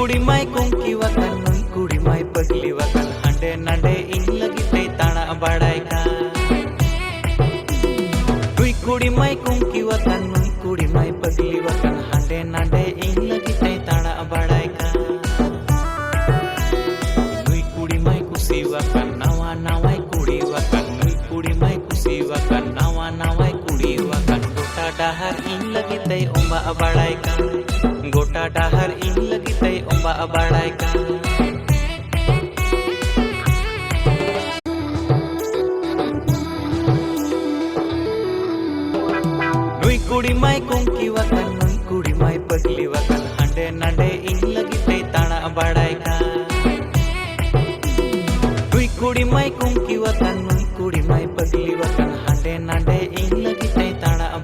कुड़ी माय कुंकी वकन नुई कुड़ी माय पगली वकन हांडे नांडे इन लगी ते ताना बाड़ाय का नुई कुड़ी माय कुंकी वकन नुई कुड़ी माय पगली वकन हांडे नांडे इन लगी ते ताना बाड़ाय का नुई कुड़ी माय कुसी वकन नावा नावाय कुड़ी वकन नुई कुड़ी माय कुसी वकन नावा नावाय कुड़ी वकन गोटा डाहर इन लगी ते ओंबा बाड़ाय का गोटा डाहर इन लगी ते ओंबा बाड़ाय का नुई कुड़ी माय कुंकी वकन नुई कुड़ी माय पगली वकन हांडे नांडे इन लगी ते ताना बाड़ाय का नुई कुड़ी माय कुंकी वकन